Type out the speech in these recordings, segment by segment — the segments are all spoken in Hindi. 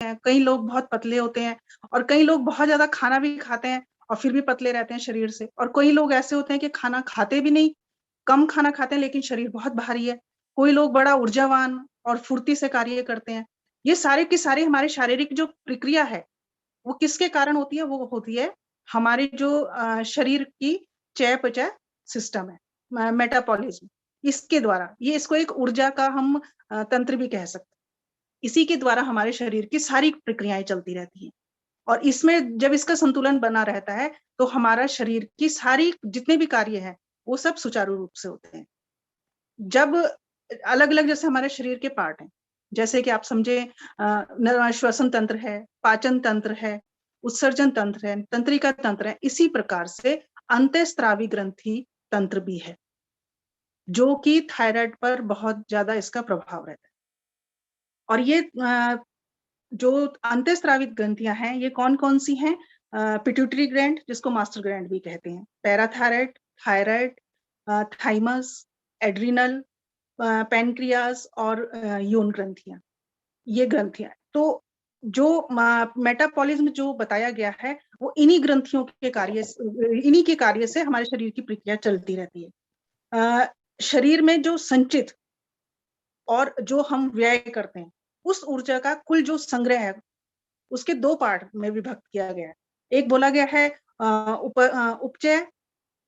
हैं, कई लोग बहुत पतले होते हैं और कई लोग बहुत ज़्यादा खाना भी खाते हैं और फिर भी पतले रहते हैं शरीर से, और कोई लोग ऐसे होते हैं कि खाना खाते भी नहीं, कम खाना खाते हैं लेकिन शरीर बहुत भारी है। कोई लोग बड़ा ऊर्जावान और फुर्ती से कार्य करते हैं। ये सारे की सारी हमारी शारीरिक जो प्रक्रिया है, वो किसके कारण होती है? वो होती है हमारे जो शरीर की चयापचय सिस्टम है, मेटाबॉलिज्म, इसके द्वारा। ये इसको एक ऊर्जा का हम तंत्र भी कह सकते हैं। इसी के द्वारा हमारे शरीर की सारी प्रक्रियाएँ चलती रहती हैं और इसमें जब इसका संतुलन बना रहता है, तो हमारा शरीर की सारी जितने भी कार्य हैं, वो सब सुचारू रूप से होते हैं। जब अलग-अलग जैसे हमारे शरीर के पार्ट हैं, जैसे कि आप समझे श्वसन तंत्र है, पाचन तंत्र है, उत्सर्जन तंत्र है, तंत्रिका तंत्र है, इसी प्रकार से अंतःस्रावी ग्रंथि तंत्र भी है, जो कि थायराइड पर बहुत ज़्यादा इसका प्रभाव रहता है। और ये जो अंतःस्रावित ग्रंथियाँ हैं, ये कौन-कौन सी हैं? पिट्यूटरी ग्लैंड जिसको मास्टर ग्लैंड भी कहते हैं, parathyroid, thyroid, thymus, adrenal, pancreas और यौन ग्रंथियाँ, ये ग्रंथियाँ। तो जो मेटाबॉलिज़्म जो बताया गया है, वो इन्हीं के कार्य से हमारे शरीर की प्रक्रिया चलती रहती है। अ, शरीर में जो संचित और जो हम व्यय करते हैं, उस ऊर्जा का कुल जो संग्रह है, उसके 2 पार्ट में विभक्त किया गया है। एक बोला गया है उपचय,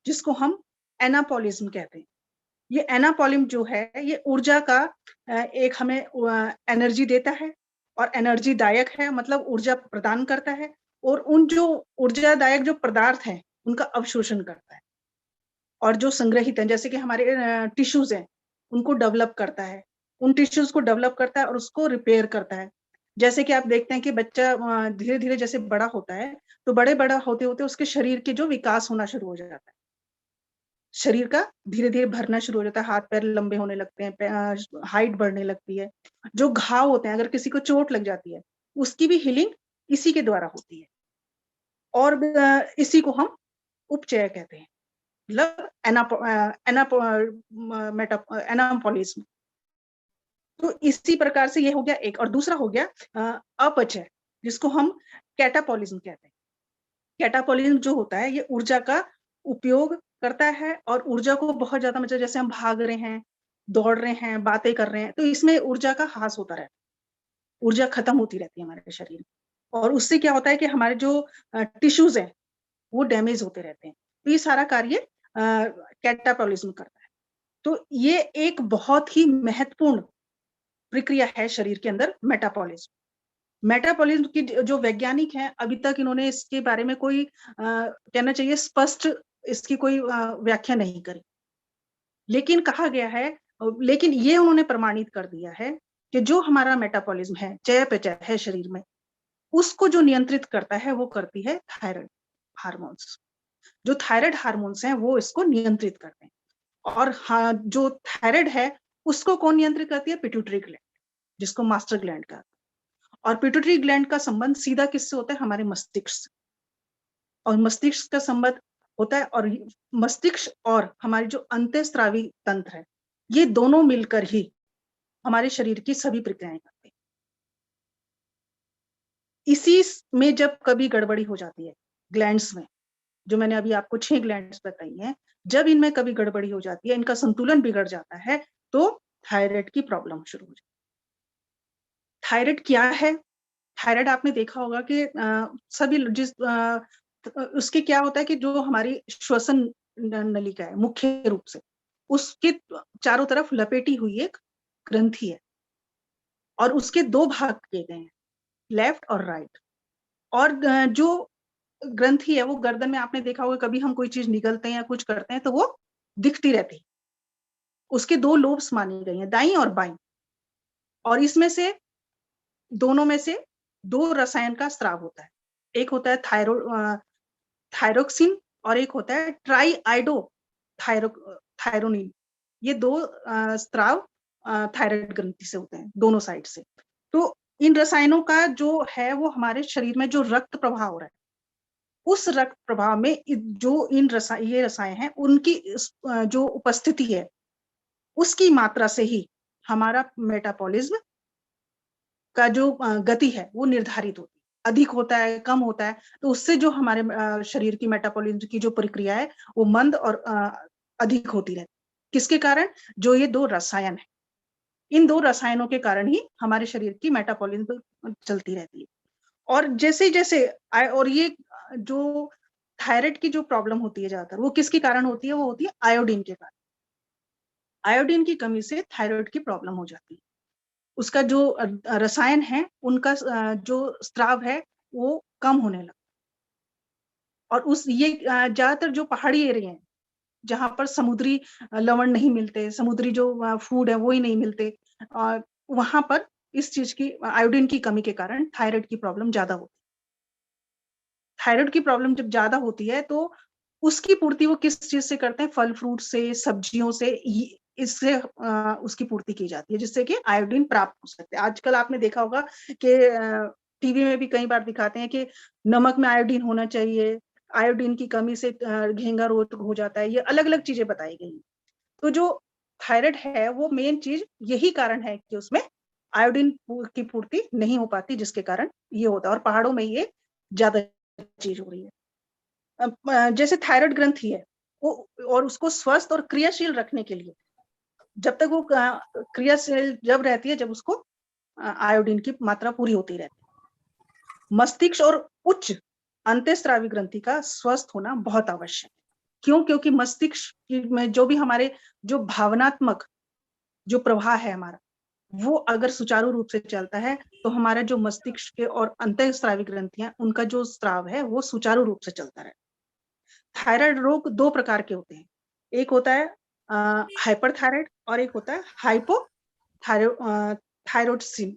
जिसको हम एनाबॉलिज़्म कहते हैं। ये एनाबॉलिज़्म जो है, ये ऊर्जा का एक हमें एनर्जी देता है और एनर्जीदायक है, मतलब ऊर्जा प्रदान करता है और उन जो ऊर्जादायक जो पदार्थ हैं, उनका अवशोषण करता है। और जो संग्रहित हैं, जैसे कि हमारे टिश्यूज़ हैं, उनको डेवलप करता है। उन टिश्यूज़ को डेवलप करता है और उसको रिपेयर करता है। जैसे कि आप देखते हैं कि बच्चा धीरे-धीरे जैसे बड़ा होता है, तो बड़ा होते-होते उसके शरीर के जो विकास होना शुरू हो जाता है। शरीर का धीरे-धीरे भरना शुरू हो जाता है, हाथ-पैर लंबे होने लगते हैं, हाइट बढ़ने लगती है। जो घाव होते हैं, अगर किसी को चोट लग जाती है, उसकी भी हीलिंग इसी के द्वारा होती है और इसी को हम उपचय कहते हैं। मतलब एनापोलिज़्म। तो इसी प्रकार से ये हो गया एक, और दूसरा हो गया अपचय, जिसको हम कैटाबॉलिज़्म कहते हैं। कैटाबॉलिज़्म जो होता है, ये ऊर्जा का उपयोग करता है और ऊर्जा को बहुत ज़्यादा, मतलब जैसे हम भाग रहे हैं, दौड़ रहे हैं, बातें कर रहे हैं, तो इसमें ऊर्जा का ह्रास होता रहता है। ऊर्जा खत्म होती रहती है हमारे शरीर में और उससे क्या होता है कि हमारे जो टिश्यूज़ हैं, वो डैमेज होते रहते हैं। तो ये सारा कार्य कैटाबॉलिज़्म करता है। तो ये एक बहुत ही महत्वपूर्ण प्रक्रिया है शरीर के अंदर, मेटाबॉलिज़्म। मेटाबॉलिज़्म की जो वैज्ञानिक हैं, अभी तक इन्होंने इसके बारे में कोई कहना चाहिए स्पष्ट इसकी कोई व्याख्या नहीं करी। लेकिन कहा गया है, लेकिन ये उन्होंने प्रमाणित कर दिया है कि जो हमारा मेटाबॉलिज़्म है, चयापचय है शरीर में, उसको जो नियंत्रित करता है, वो करती है थायराइड हार्मोन्स। जो थायराइड हार्मोन्स हैं, वो इसको नियंत्रित करते हैं। और हाँ, जो थायराइड है, उसको कौन नियंत्रित करती है? पिट्यूटरी ग्लैंड, जिसको मास्टर ग्लैंड कहा। और पिट्यूटरी ग्लैंड का संबंध सीधा किससे होता है? हमारे मस्तिष्क से। और मस्तिष्क का संबंध होता है, और मस्तिष्क और हमारी जो अंतःस्रावी तंत्र है, ये दोनों मिलकर ही हमारे शरीर की सभी प्रक्रियाएँ करते हैं। इसी में जब कभी गड़बड़ी हो जाती है, ग्लैंड्स में, जो मैंने अभी आपको 6 ग्लैंड्स बताई हैं, जब इनमें कभी गड़बड़ी हो जाती है, इनका संतुलन बिगड़ जाता है, तो थायराइड की प्रॉब्लम शुरू हो जाती है। थायराइड क्या है? थायराइड आपने देखा होगा कि सभी उसके क्या होता है कि जो हमारी श्वसन नलिका है, मुख्य रूप से, उसके चारों तरफ लपेटी हुई एक ग्रंथि है और उसके 2 भाग किए गए हैं, लेफ्ट और राइट। और जो ग्रंथि है, वो गर्दन में आपने देखा होगा, कभी हम कोई चीज़ निगलते हैं या कुछ करते हैं, तो वो दिखती रहती है। उसके 2 लोब्स मानी गई हैं, दाईं और बाईं, और इसमें से दोनों में से 2 रसायन का स्राव होता है। एक होता है थायरोक्सिन और एक होता है ट्राइआइडो थायरो थायरोनिन। ये 2 स्राव थायराइड ग्रंथि से होते हैं, दोनों साइड से। तो इन रसायनों का जो है, वो हमारे शरीर में जो रक्त प्रवाह हो रहा है, उस रक्त प्रवाह में जो ये रसायन हैं, उनकी जो उपस्थिति है, उसकी मात्रा से ही हमारा मेटाबॉलिज़्म का जो गति है वो निर्धारित होती है, अधिक होता है, कम होता है, तो उससे जो हमारे शरीर की मेटाबॉलिज्म की जो प्रक्रिया है वो मंद और अधिक होती रहती है। किसके कारण? जो ये 2 रसायन हैं। इन 2 रसायनों के कारण ही हमारे शरीर की मेटाबॉलिज्म चलती रहती है। और जैसे-जैसे और ये जो थायराइड की जो प्रॉब्लम होती है ज़्यादातर, वो किसके कारण होती है? वो होती है आयोडीन के कारण। आयोडीन की कमी से थायराइड की प्रॉब्लम हो जाती है। उसका जो रसायन है, उनका जो स्राव है, वो कम होने लगता है। और उस ये ज़्यादातर जो पहाड़ी एरिया हैं, जहाँ पर समुद्री लवण नहीं मिलते, समुद्री जो फूड है वो ही नहीं मिलते, वहाँ पर इस चीज़ की आयोडीन की कमी के कारण थायराइड की प्रॉब्लम ज़्यादा होती है। थायराइड की प्रॉब्लम जब ज़्यादा होती है तो उसकी पूर्ति वो किस चीज़ से करते हैं? फल-फ्रूट से, सब्जियों से, इससे उसकी पूर्ति की जाती है, जिससे कि आयोडीन प्राप्त हो सकते हैं। आजकल आपने देखा होगा कि टीवी में भी कई बार दिखाते हैं कि नमक में आयोडीन होना चाहिए, आयोडीन की कमी से घेंगा रोग हो जाता है, ये अलग-अलग चीज़ें बताई गई हैं। तो जो थायराइड है वो मेन चीज़ यही कारण है कि उसमें आयोडीन की पूर्ति नहीं हो पाती, जिसके कारण ये होता है और पहाड़ों में ये ज़्यादा चीज़ हो रही है। जैसे थायराइड ग्रंथि है, वो और उसको स्वस्थ और क्रियाशील रखने के लिए, जब तक वो क्रियाशील जब रहती है जब उसको आयोडीन की मात्रा पूरी होती रहती है। मस्तिष्क और उच्च अंतःस्रावी ग्रंथि का स्वस्थ होना बहुत आवश्यक है। क्यों? क्योंकि मस्तिष्क में जो भी हमारे जो भावनात्मक जो प्रवाह है हमारा, वो अगर सुचारू रूप से चलता है, तो हमारा जो मस्तिष्क के और अंतःस्रावी ग्रंथियाँ, उनका जो स्राव है, वो सुचारू रूप से चलता रहता है। थायराइड रोग 2 प्रकार के होते हैं। एक होता है हाइपरथायराइड और एक होता है थायरॉइडिज्म।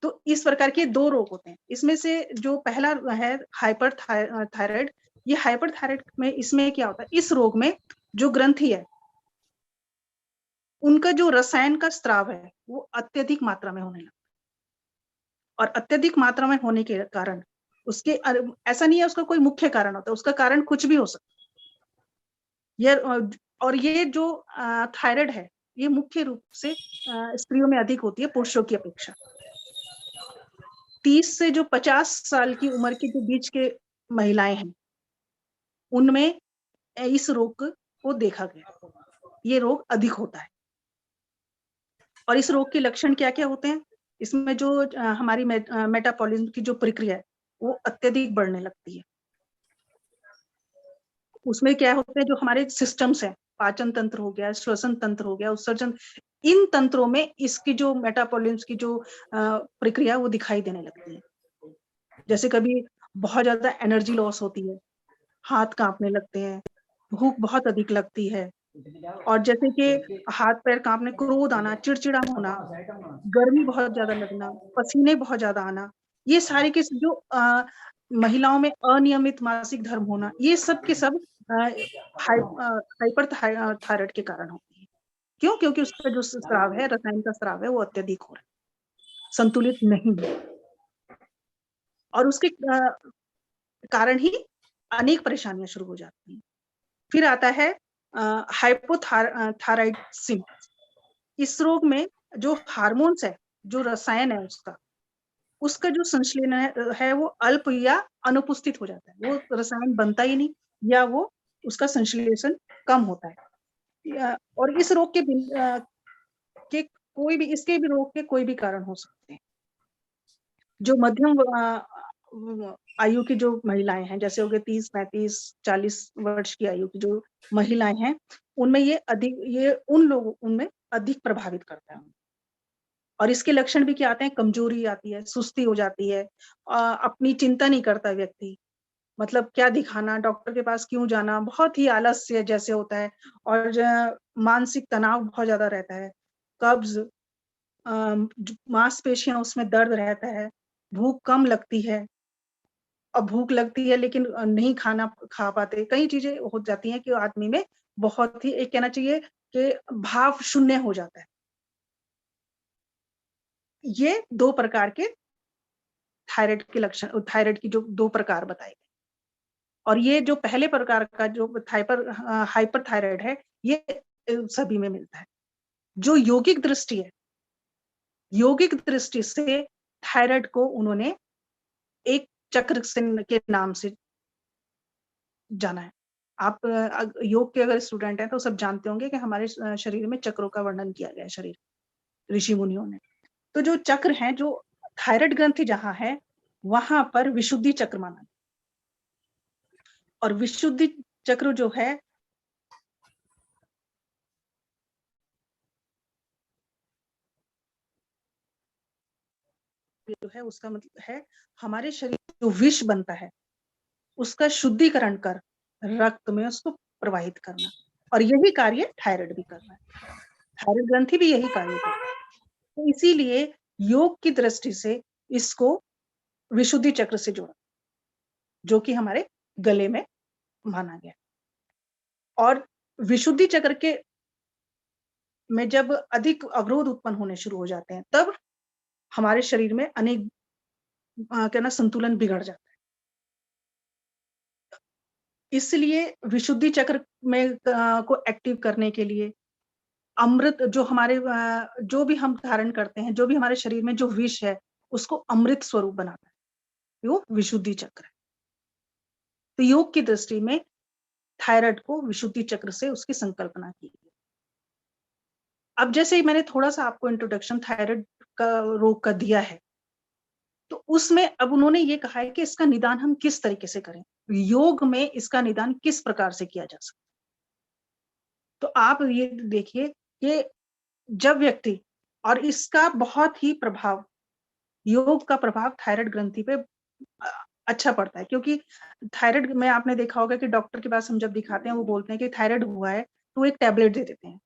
तो इस प्रकार के 2 रोग होते हैं। इसमें से जो पहला है थायराइड, ये हाइपरथायराइड में इसमें क्या होता है, इस रोग में जो ग्रंथि है, उनका जो रसायन का स्राव है, वो अत्यधिक मात्रा में होने लगता है और अत्यधिक मात्रा में होने के कारण उसके ऐसा नहीं है उसका कोई मुख्य कारण होता है, उसका कारण कुछ भी हो सकता है। ये और ये जो थायराइड है, ये मुख्य रूप से स्त्रियों में अधिक होती है पुरुषों की अपेक्षा। 30 से जो 50 साल की उम्र के जो बीच के महिलाएँ हैं, उनमें इस रोग को देखा गया। ये रोग अधिक होता है और इस रोग के लक्षण क्या-क्या होते हैं? इसमें जो हमारी मेटाबॉलिज़्म की जो प्रक्रिया है, वो अत्यधिक बढ़ने लगती है। उसमें क्या होता है जो हमारे सिस्टम्स हैं, पाचन तंत्र हो गया, श्वसन तंत्र हो गया, उत्सर्जन, इन तंत्रों में इसकी जो मेटाबॉलिज्म की जो प्रक्रिया वो दिखाई देने लगती है। जैसे कभी बहुत ज़्यादा एनर्जी लॉस होती है, हाथ काँपने लगते हैं, भूख बहुत अधिक लगती है और जैसे कि हाथ-पैर काँपने, क्रोध आना, चिड़चिड़ा होना, गर्मी बहुत ज़्यादा लगना, पसीने बहुत ज़्यादा आना, ये सारे के जो महिलाओं में अनियमित मासिक धर्म होना, ये सब के सब अ, थायराइड के कारण होती है। क्यों? क्योंकि उसका जो स्राव है, रसायन का स्राव है, वो अत्यधिक हो रहा है, संतुलित नहीं है और उसके कारण ही अनेक परेशानियाँ शुरू हो जाती हैं। फिर आता है थायराइडिज्म। इस रोग में जो हार्मोन्स है, जो रसायन है उसका जो संश्लेषण है वो अल्प या अनुपस्थित हो जाता है। वो रसायन बनता ही नहीं या वो उसका संश्लेषण कम होता है। और इस रोग के कोई भी इसके भी रोग के कोई भी कारण हो सकते हैं। जो मध्यम आयु की जो महिलाएँ हैं, जैसे हो गए 30, 35, 40 वर्ष की आयु की जो महिलाएँ हैं, उनमें ये उनमें अधिक प्रभावित करता है। और इसके लक्षण भी क्या आते हैं, कमज़ोरी आती है, सुस्ती हो जाती है, अपनी चिंता नहीं करता व्यक्ति, मतलब क्या दिखाना, डॉक्टर के पास क्यों जाना, बहुत ही आलस्य जैसे होता है और मानसिक तनाव बहुत ज़्यादा रहता है, कब्ज़, मांसपेशियाँ उसमें दर्द रहता है, भूख कम लगती है और भूख लगती है लेकिन नहीं खाना खा पाते, कई चीज़ें हो जाती हैं कि आदमी में बहुत ही एक कहना चाहिए कि भाव शून्य हो जाता है। ये 2 प्रकार के थायराइड की जो 2 प्रकार बताए गए और ये जो पहले प्रकार का जो हाइपरथायराइड है, ये सभी में मिलता है। जो यौगिक दृष्टि है, यौगिक दृष्टि से थायराइड को उन्होंने एक चक्र से के नाम से जाना है। आप योग के अगर स्टूडेंट हैं तो सब जानते होंगे कि हमारे शरीर में चक्रों का वर्णन किया गया है शरीर ऋषि मुनियों ने। तो जो चक्र हैं, जो थायराइड ग्रंथि जहाँ है, वहाँ पर विशुद्धि चक्र माना गया। और विशुद्धि चक्र जो है जो है उसका मतलब है हमारे शरीर में जो विष बनता है उसका शुद्धिकरण कर रक्त में उसको प्रवाहित करना, और यही कार्य थायराइड भी कर रहा है। थायराइड ग्रंथि भी यही कार्य कर रहा है। तो इसीलिए योग की दृष्टि से इसको विशुद्धि चक्र से जोड़ा, जो कि हमारे गले में माना गया। और विशुद्धि चक्र के में जब अधिक अवरोध उत्पन्न होने शुरू हो जाते हैं, तब हमारे शरीर में अनेक क्या ना संतुलन बिगड़ जाता है। इसलिए विशुद्धि चक्र में को एक्टिव करने के लिए अमृत जो हमारे जो भी हम धारण करते हैं, जो भी हमारे शरीर में जो विष है, उसको अमृत स्वरूप बनाता है, वो विशुद्धि चक्र है। तो योग की दृष्टि में थायराइड को विशुद्धि चक्र से उसकी संकल्पना की गई। अब जैसे ही मैंने थोड़ा-सा आपको इंट्रोडक्शन थायराइड का रोग का दिया है, तो उसमें अब उन्होंने ये कहा है कि इसका निदान हम किस तरीके से करें? योग में इसका निदान किस प्रकार से किया जा सकता है? तो आप ये देखिए कि जब व्यक्ति और इसका बहुत ही प्रभाव योग का प्रभाव थायराइड ग्रंथि पे अ, अच्छा पड़ता है, क्योंकि थायराइड में आपने देखा होगा कि डॉक्टर के पास हम जब दिखाते हैं वो बोलते हैं कि थायराइड हुआ है, तो एक टैबलेट दे देते हैं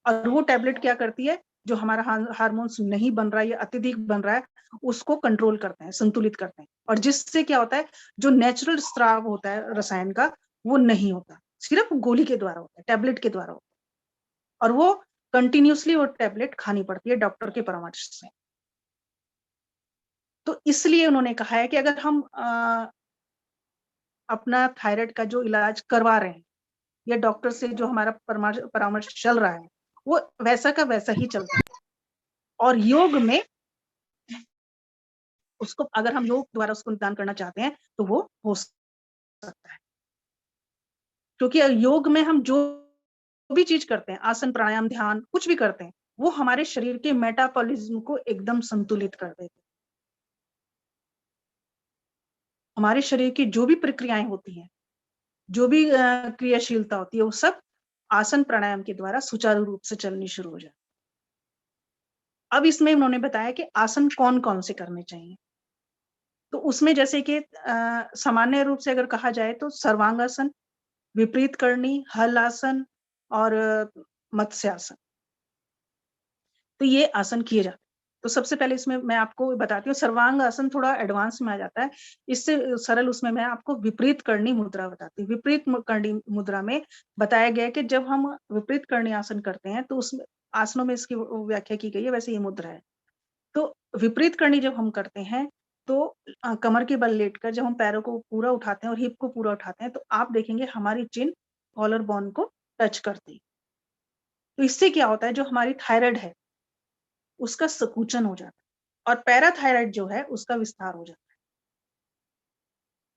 और वो टैबलेट क्या करती है, जो हमारा हार्मोन्स नहीं बन रहा है या अत्यधिक बन रहा है, उसको कंट्रोल करते हैं, संतुलित करते हैं, और जिससे क्या होता है, जो नेचुरल स्राव होता है रसायन का, वो नहीं होता, सिर्फ गोली के द्वारा होता है, टैबलेट के द्वारा होता है, और वो कंटिन्यूअसली वो टैबलेट खानी पड़ती है डॉक्टर के परामर्श से। तो इसलिए उन्होंने कहा है कि अगर हम अपना थायराइड का जो इलाज करवा रहे हैं या डॉक्टर से जो हमारा परामर्श परामर्श चल रहा है, वो वैसा का वैसा ही चलता है। और योग में उसको अगर हम योग द्वारा उसको निदान करना चाहते हैं, तो वो हो सकता है। क्योंकि योग में हम जो भी चीज़ करते हैं, आसन, प्राणायाम, ध्यान, कुछ भी करते हैं, वो हमारे शरीर के मेटाबॉलिज़्म को एकदम संतुलित कर देते हैं। हमारे शरीर की जो भी प्रक्रियाएँ होती हैं, जो भी क्रियाशीलता होती है, वो सब आसन प्राणायाम के द्वारा सुचारू रूप से चलनी शुरू हो जाती है। अब इसमें उन्होंने बताया कि आसन कौन-कौन से करने चाहिए। तो उसमें जैसे कि सामान्य रूप से अगर कहा जाए तो सर्वांगासन, विपरीत करणी, हल आसन और मत्स्यासन। तो ये आसन किए जाते हैं। तो सबसे पहले इसमें मैं आपको बताती हूँ, सर्वांग आसन थोड़ा एडवांस में आ जाता है। इससे सरल उसमें मैं आपको विपरीत करणी मुद्रा बताती हूँ। विपरीत करणी मुद्रा में बताया गया है कि जब हम विपरीत करणी आसन करते हैं तो उसमें आसनों में इसकी व्याख्या की गई है, वैसे ये मुद्रा है। तो विपरीत करणी जब हम करते हैं तो कमर के बल लेटकर जब हम पैरों को पूरा उठाते हैं और हिप को पूरा उठाते हैं, तो आप देखेंगे हमारी चिन कॉलर बोन को टच करती है। तो इससे क्या होता है, जो हमारी थायराइड है उसका संकुचन हो जाता है और पैराथायराइड जो है उसका विस्तार हो जाता है।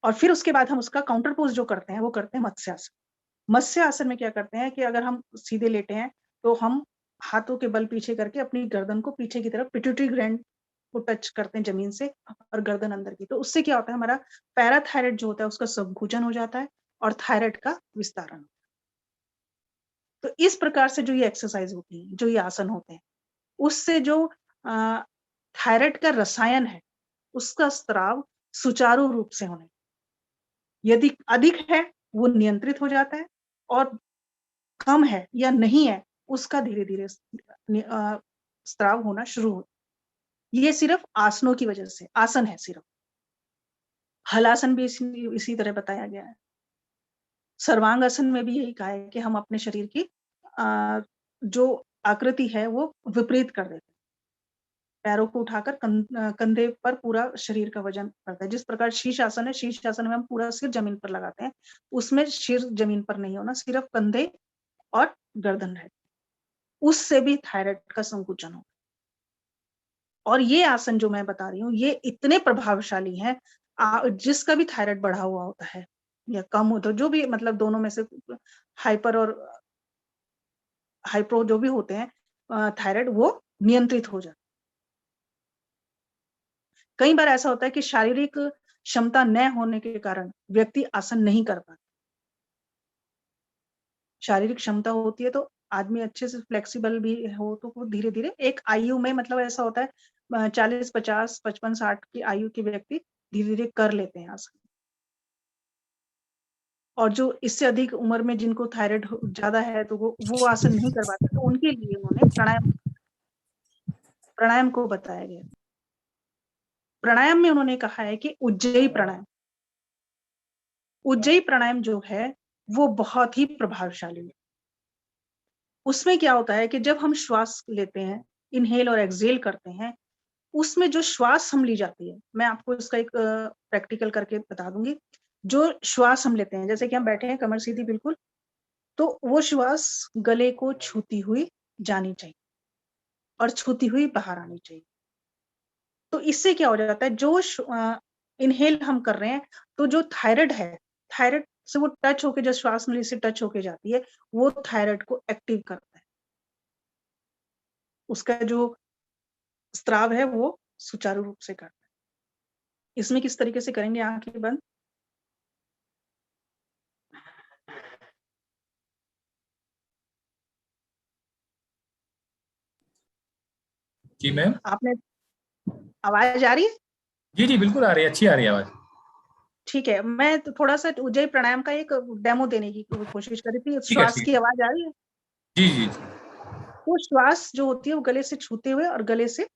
और फिर उसके बाद हम उसका काउंटर पोज़ जो करते हैं वो करते हैं मत्स्यासन। मत्स्यासन में क्या करते हैं कि अगर हम सीधे लेटे हैं तो हम हाथों के बल पीछे करके अपनी गर्दन को पीछे की तरफ पिट्यूटरी ग्लैंड को टच करते हैं ज़मीन से और गर्दन अंदर की। तो उससे क्या होता है, हमारा पैराथायराइड जो होता है उसका संकुचन हो जाता है और थायराइड का विस्तारण। तो इस प्रकार से जो ये एक्सरसाइज़ होती है, जो ये आसन होते हैं, उससे जो अ, थायराइड का रसायन है, उसका स्त्राव सुचारू रूप से होने, यदि अधिक है, वो नियंत्रित हो जाता है और कम है या नहीं है, उसका धीरे-धीरे स्त्राव होना शुरू होता है। ये सिर्फ़ आसनों की वजह से आसन है सिर्फ़। हलासन भी इसी तरह बताया गया है। सर्वांगासन में भी यही कहा है कि हम अपने शरीर की अ, जो आकृति है, वो विपरीत कर देते हैं। पैरों को उठाकर कंधे पर पूरा शरीर का वज़न पड़ता है। जिस प्रकार शीर्ष आसन है, शीर्ष आसन में हम पूरा सिर ज़मीन पर लगाते हैं, उसमें सिर ज़मीन पर नहीं होना, सिर्फ़ कंधे और गर्दन रहती है। उससे भी थायराइड का संकुचन होता है। और ये आसन जो मैं बता रही हूँ, ये इतने प्रभावशाली हैं, जिसका भी थायराइड बढ़ा हुआ होता है या कम हो, तो जो भी मतलब दोनों में से हाइपर और हाइप्रो जो भी होते हैं, थायराइड, वो नियंत्रित हो जाता है। कई बार ऐसा होता है कि शारीरिक क्षमता न होने के कारण व्यक्ति आसन नहीं कर पाता। शारीरिक क्षमता होती है तो आदमी अच्छे से फ्लेक्सिबल भी हो, तो वो धीरे-धीरे एक आयु में, मतलब ऐसा होता है 40, 50, 55, 60 की आयु के व्यक्ति धीरे-धीरे कर लेते हैं आसन। और जो इससे अधिक उम्र में जिनको थायराइड ज़्यादा है, तो वो आसन नहीं कर पाते, तो उनके लिए उन्होंने प्राणायाम को बताया गया। प्राणायाम में उन्होंने कहा है कि उज्जयी प्राणायाम। उज्जयी प्राणायाम जो है, वो बहुत ही प्रभावशाली है। उसमें क्या होता है कि जब हम श्वास लेते हैं, इन्हेल और एक्सहेल करते हैं, उसमें जो श्वास हम ली जाती है, मैं आपको इसका एक प्रैक्टिकल करके बता दूँगी। जो श्वास हम लेते हैं, जैसे कि हम बैठे हैं कमर सीधी बिल्कुल, तो वो श्वास गले को छूती हुई जानी चाहिए और छूती हुई बाहर आनी चाहिए। तो इससे क्या हो जाता है, इन्हेल हम कर रहे हैं, तो जो थायराइड है, थायराइड से वो टच होके, जो श्वास नली से टच होके जाती है, वो थायराइड को एक्टिव करता है। उसका जो स्राव है, वो सुचारू रूप से करता है। इसमें किस तरीके से करेंगे, आँखें बंद। जी मैम। आपने आवाज़ आ रही है? जी, जी, बिल्कुल आ रही है, अच्छी आ रही है आवाज़। ठीक है, मैं तो थोड़ा-सा उज्जयी प्राणायाम का एक डेमो देने की कोशिश कर रही थी। ठीक है, श्वास ठीक की है। आवाज़ आ रही है? जी, जी, वो श्वास जो होती है, वो गले से छूते हुए और गले से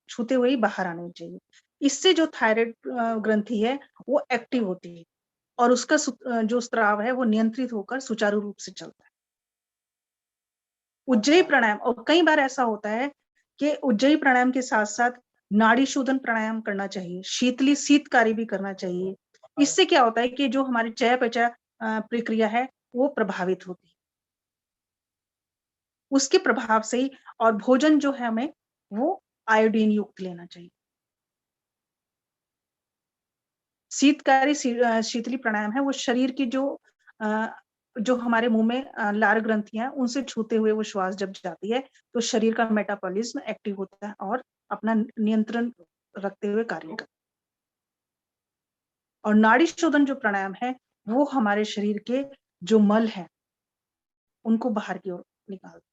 छूते हुए ही बाहर आनी चाहिए। इससे जो थायराइड ग्रंथि है, वो एक्टिव होती है और उसका जो स्राव है, वो नियंत्रित होकर सुचारू रूप से चलता है। उज्जयी प्राणायाम, और कई बार ऐसा होता है कि उज्जयी प्राणायाम के साथ-साथ नाड़ी शोधन प्राणायाम करना चाहिए, शीतकारी भी करना चाहिए। इससे क्या होता है कि जो हमारी चयापचय प्रक्रिया है, वो प्रभावित होती है। उसके प्रभाव से ही, और भोजन जो है हमें, वो आयोडीन युक्त लेना चाहिए। शीतली प्राणायाम है, वो शरीर की अ, जो हमारे मुँह में लार ग्रंथियाँ हैं, उनसे छूते हुए वो श्वास जब जाती है, तो शरीर का मेटाबॉलिज़्म एक्टिव होता है और अपना नियंत्रण रखते हुए कार्य करता है। और नाड़ी शोधन जो प्राणायाम है, वो हमारे शरीर के जो मल हैं, उनको बाहर की ओर निकालता है।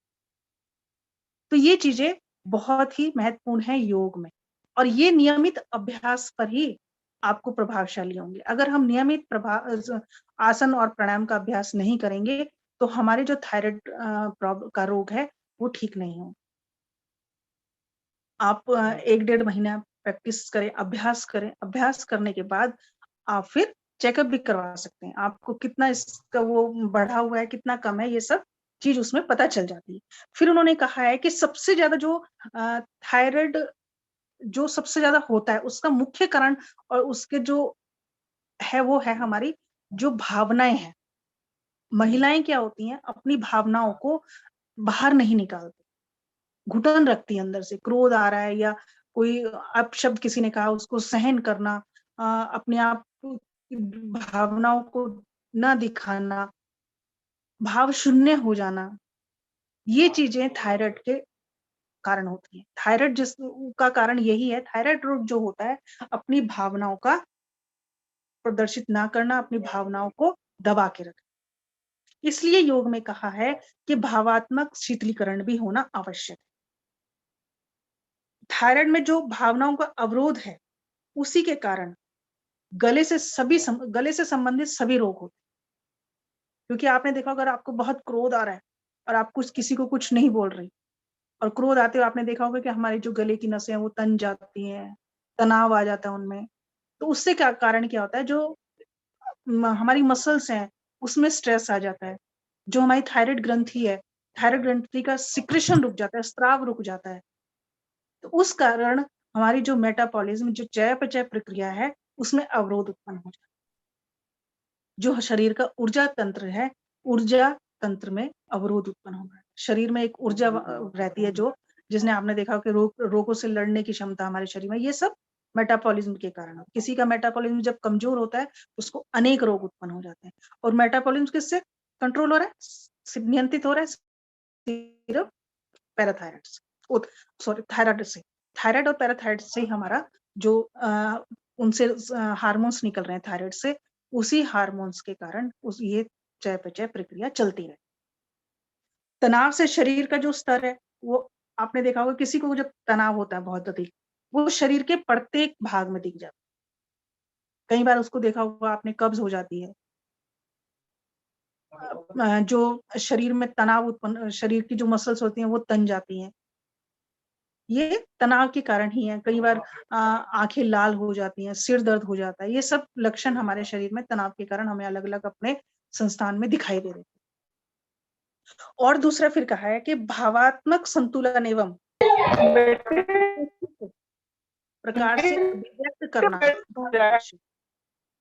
तो ये चीज़ें बहुत ही महत्वपूर्ण हैं योग में, और ये नियमित अभ्यास पर ही आपको प्रभावशाली होंगे। अगर हम नियमित आसन और प्राणायाम का अभ्यास नहीं करेंगे, तो हमारे जो थायराइड का रोग है, वो ठीक नहीं होगा। आप 1 डेढ़ महीना प्रैक्टिस करें, अभ्यास करें, अभ्यास करने के बाद आप फिर चेकअप भी करवा सकते हैं। आपको कितना इसका वो बढ़ा हुआ है, कितना कम है, ये सब चीज़ उसमें पता चल जाती है। फिर उन्होंने कहा है कि सबसे ज़्यादा जो थायराइड जो सबसे ज़्यादा होता है, उसका मुख्य कारण और उसके जो है, वो है हमारी जो भावनाएँ हैं। महिलाएँ क्या होती हैं, अपनी भावनाओं को बाहर नहीं निकालती, घुटन रखती है अंदर से, क्रोध आ रहा है या कोई अपशब्द किसी ने कहा, उसको सहन करना, अपने आप की भावनाओं को ना दिखाना, भाव शून्य हो जाना, ये चीज़ें थायराइड के कारण होती हैं। थायराइड का कारण यही है, थायराइड रोग जो होता है, अपनी भावनाओं का प्रदर्शित ना करना, अपनी भावनाओं को दबा के रखना। इसलिए योग में कहा है कि भावात्मक शीतलीकरण भी होना आवश्यक है। थायराइड में जो भावनाओं का अवरोध है, उसी के कारण गले से संबंधित सभी रोग होते हैं। क्योंकि आपने देखा, अगर आपको बहुत क्रोध आ रहा है और आप कुछ किसी को कुछ नहीं बोल रही, और क्रोध आते हुए आपने देखा होगा कि हमारी जो गले की नसें हैं, वो तन जाती हैं, तनाव आ जाता है उनमें। तो उससे क्या कारण क्या होता है, जो हमारी मसल्स हैं, उसमें स्ट्रेस आ जाता है। जो हमारी थायराइड ग्रंथि है, थायराइड ग्रंथि का सिक्रेशन रुक जाता है, स्राव रुक जाता है। तो उस कारण हमारी जो मेटाबॉलिज्म, जो चयापचय प्रक्रिया है, उसमें अवरोध उत्पन्न हो जाता है। जो शरीर का ऊर्जा तंत्र है, ऊर्जा तंत्र में अवरोध उत्पन्न हो रहा है। शरीर में एक ऊर्जा रहती है, जो जिसने आपने देखा कि रोगों से लड़ने की क्षमता हमारे शरीर में, ये सब मेटाबॉलिज्म के कारण। किसी का मेटाबॉलिज्म जब कमजोर होता है उसको अनेक रोग उत्पन्न हो जाते हैं। और मेटाबॉलिज्म किससे कंट्रोल हो रहा है, नियंत्रित हो रहा है? सिर्फ पैराथायराइड से, सॉरी थायराइड से। थायराइड और पैराथायराइड से ही हमारा जो उनसे हार्मोन्स निकल रहे हैं थायराइड से, उसी हार्मोन्स के कारण ये चयापचय प्रक्रिया चलती रहे। तनाव से शरीर का जो स्तर है, वो आपने देखा होगा, किसी को जब तनाव होता है बहुत अधिक, वो शरीर के प्रत्येक भाग में दिख जाता है। कई बार उसको देखा होगा आपने, कब्ज हो जाती है, जो शरीर में तनाव उत्पन्न, शरीर की जो मसल्स होती हैं वो तन जाती हैं, ये तनाव के कारण ही है। कई बार आंखें लाल हो जाती हैं, सिर दर्द हो जाता है, ये सब लक्षण हमारे शरीर में तनाव के कारण हमें अलग अलग अपने संस्थान में दिखाई दे रहे हैं। और दूसरा फिर कहा है कि भावात्मक संतुलन एवं प्रकार से अभिव्यक्त करना।